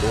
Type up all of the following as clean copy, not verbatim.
2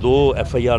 2 FIR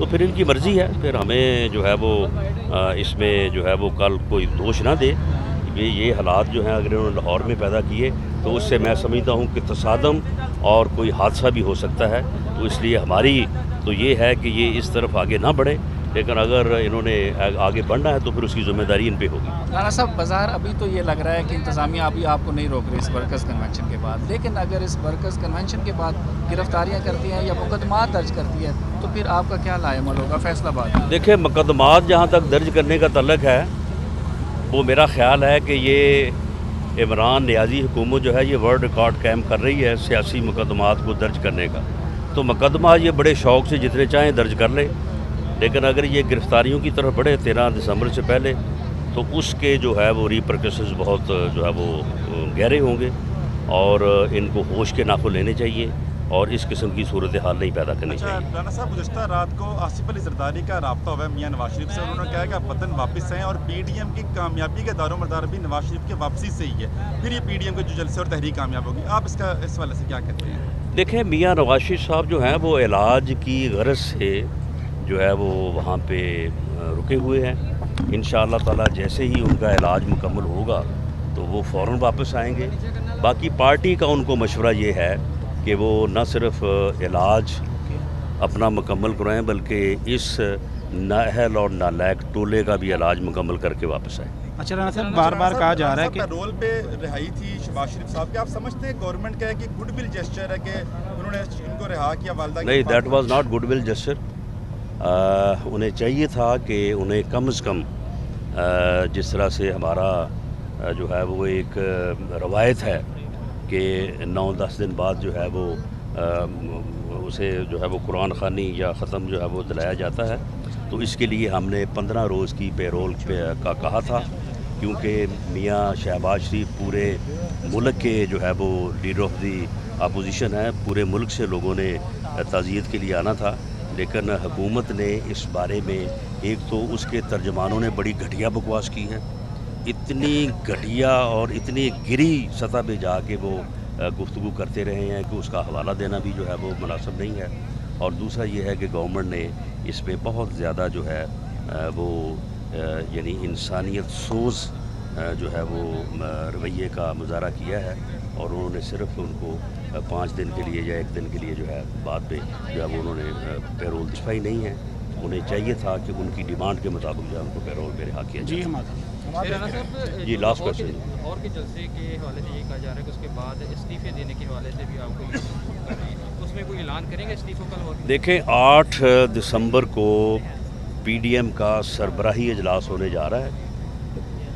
تو پھر ان کی مرضی ہے، پھر ہمیں جو ہے وہ اس میں جو ہے وہ کل کوئی دوش نہ دے. یہ حالات جو ہیں اگر انہوں نے لاہور میں پیدا کیے تو اس سے میں سمجھتا ہوں کہ تصادم اور کوئی حادثہ بھی ہو سکتا ہے. تو اس لیے ہماری تو یہ ہے کہ یہ اس طرف آگے نہ بڑھے، لیکن اگر انہوں نے آگے بڑھنا ہے تو پھر اس کی ذمہ داری ان پہ ہوگی. رانا صاحب، بظاہر ابھی تو یہ لگ رہا ہے کہ انتظامیہ ابھی آپ کو نہیں روک رہی اس ورکرز کنونشن کے بعد، لیکن اگر اس ورکرز کنونشن کے بعد گرفتاریاں کرتی ہیں یا مقدمات درج کرتی ہے تو پھر آپ کا کیا لائے عمل ہوگا فیصلہ آباد؟ دیکھیں، مقدمات جہاں تک درج کرنے کا تعلق ہے وہ میرا خیال ہے کہ یہ عمران نیازی حکومت جو ہے یہ ورلڈ ریکارڈ قائم کر رہی ہے سیاسی مقدمات کو درج کرنے کا. تو مقدمات یہ بڑے شوق سے جتنے چاہیں درج کر لے، لیکن اگر یہ گرفتاریوں کی طرف بڑھے 13 دسمبر سے پہلے تو اس کے جو ہے وہ ریپرکشنز بہت جو ہے وہ گہرے ہوں گے، اور ان کو ہوش کے ناخن لینے چاہیے اور اس قسم کی صورتحال نہیں پیدا کرنی چاہیے. رانا صاحب، گزشتہ رات کو آصف علی زرداری کا رابطہ ہوا ہے میاں نواز شریف سے. انہوں نے کہا کہ آپ وطن واپس آئیں اور پی ڈی ایم کی کامیابی کا دار و مدار بھی نواز شریف کی واپسی سے ہی ہے. پھر یہ پی ڈی ایم کے جو جلسے اور تحریک کامیاب ہوگی، آپ اس حوالے سے کیا کہتے ہیں؟ دیکھیں، میاں نواز شریف صاحب جو ہیں وہ علاج کی غرض سے جو ہے وہ وہاں پہ رکے ہوئے ہیں. انشاءاللہ تعالیٰ جیسے ہی ان کا علاج مکمل ہوگا تو وہ فوراً واپس آئیں گے. باقی پارٹی کا ان کو مشورہ یہ ہے کہ وہ نہ صرف علاج اپنا مکمل کرائیں بلکہ اس نااہل اور نالائق ٹولے کا بھی علاج مکمل کر کے واپس آئیں. اچھا رانا صاحب، بار بار کہا جا رہا ہے کہ رول پہ رہائی تھی شہباز شریف صاحب کی، آپ سمجھتے ہیں گورنمنٹ کا ہے کہ گڈ ول جسچر ہے کہ انہوں نے ان کو رہا کیا؟ والدہ نہیں، that was not good will gesture. انہیں چاہیے تھا کہ انہیں کم از کم جس طرح سے ہمارا جو ہے وہ ایک روایت ہے کہ 9-10 دن بعد جو ہے وہ اسے جو ہے وہ قرآن خوانی یا ختم جو ہے وہ دلایا جاتا ہے، تو اس کے لیے ہم نے 15 روز کی پیرول کا کہا تھا، کیونکہ میاں شہباز شریف پورے ملک کے جو ہے وہ لیڈر آف دی اپوزیشن ہے. پورے ملک سے لوگوں نے تعزیت کے لیے آنا تھا، لیکن حکومت نے اس بارے میں ایک تو اس کے ترجمانوں نے بڑی گھٹیا بکواس کی ہے، اتنی گھٹیا اور اتنی گری سطح پہ جا کے وہ گفتگو کرتے رہے ہیں کہ اس کا حوالہ دینا بھی جو ہے وہ مناسب نہیں ہے. اور دوسرا یہ ہے کہ گورنمنٹ نے اس پہ بہت زیادہ جو ہے وہ یعنی انسانیت سوز جو ہے وہ رویے کا مظاہرہ کیا ہے، اور انہوں نے صرف ان کو 5 دن کے لیے یا 1 دن کے لیے جو ہے بعد میں جو ہے وہ انہوں نے پیرول دکھائی نہیں ہے. انہیں چاہیے تھا کہ ان کی ڈیمانڈ کے مطابق جو ہے ان کو پیرول میں رہا کیا جائے. جی لاسٹ کوشچن. اور کے جلسے کے حوالے سے یہ کہا جا رہا ہے کہ اس کے بعد استعفے دینے کے حوالے سے بھی آپ کو کر رہے ہیں، اس میں کوئی اعلان کریں گے استعفوں کا؟ دیکھیں، 8 دسمبر کو پی ڈی ایم کا سربراہی اجلاس ہونے جا رہا ہے.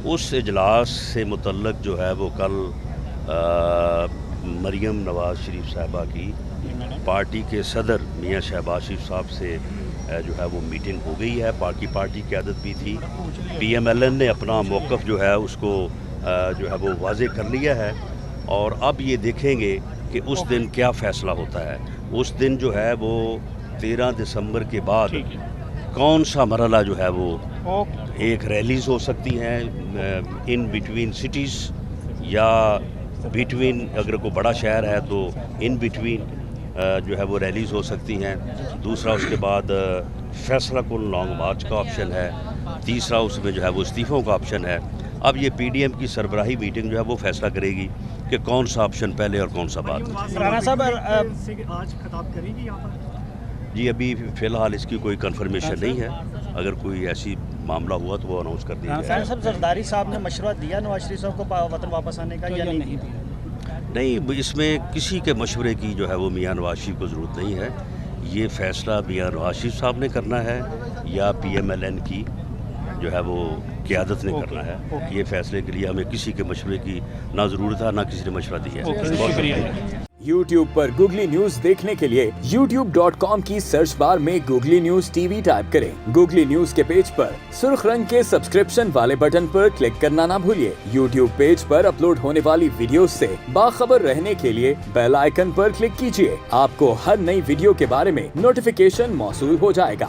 اس اجلاس سے متعلق جو ہے وہ کل مریم نواز شریف صاحبہ کی پارٹی کے صدر میاں شہباز شریف صاحب سے جو ہے وہ میٹنگ ہو گئی ہے. پارٹی قیادت بھی تھی. پی ایم ایل این نے اپنا موقف جو ہے اس کو جو ہے وہ واضح کر لیا ہے، اور اب یہ دیکھیں گے کہ اس دن کیا فیصلہ ہوتا ہے. اس دن جو ہے وہ 13 دسمبر کے بعد کون سا مرحلہ جو ہے وہ ایک ریلیز ہو سکتی ہیں ان بٹوین سٹیز، یا بٹوین اگر کوئی بڑا شہر ہے تو ان بٹوین جو ہے وہ ریلیز ہو سکتی ہیں. دوسرا اس کے بعد فیصلہ کن لانگ مارچ کا آپشن ہے. تیسرا اس میں جو ہے وہ استعفوں کا آپشن ہے. اب یہ پی ڈی ایم کی سربراہی میٹنگ جو ہے وہ فیصلہ کرے گی کہ کون سا آپشن پہلے اور کون سا بعد. رانا صاحب آج خطاب کریں گی یہاں پر؟ جی ابھی فی الحال اس کی کوئی کنفرمیشن نہیں ہے. اگر کوئی ایسی معاملہ ہوا تو وہ اناؤنس کر دیا جائے. صاحب، زرداری صاحب نے مشورہ دیا نواز شریف صاحب کو وطن واپس آنے کا یا نہیں دیا؟ نہیں، اس میں کسی کے مشورے کی جو ہے وہ میاں نواز شریف کو ضرورت نہیں ہے. یہ فیصلہ میاں نواز شریف صاحب نے کرنا ہے یا پی ایم ایل این کی جو ہے وہ قیادت نے کرنا ہے. یہ فیصلے کے لیے ہمیں کسی کے مشورے کی نہ ضرورت ہے نہ کسی نے مشورہ دیا ہے. شکریہ. YouTube پر گوگلی نیوز دیکھنے کے لیے youtube.com کی سرچ بار میں googly news T V type کریں. گوگلی نیوز کے پیج پر سرخ رنگ کے سبسکرپشن والے بٹن پر کلک کرنا نہ بھولیے. YouTube پیج پر اپلوڈ ہونے والی ویڈیوز سے باخبر رہنے کے لیے بیل آئیکن پر کلک کیجیے. آپ کو ہر نئی ویڈیو کے بارے میں نوٹیفیکیشن موصول ہو جائے گا.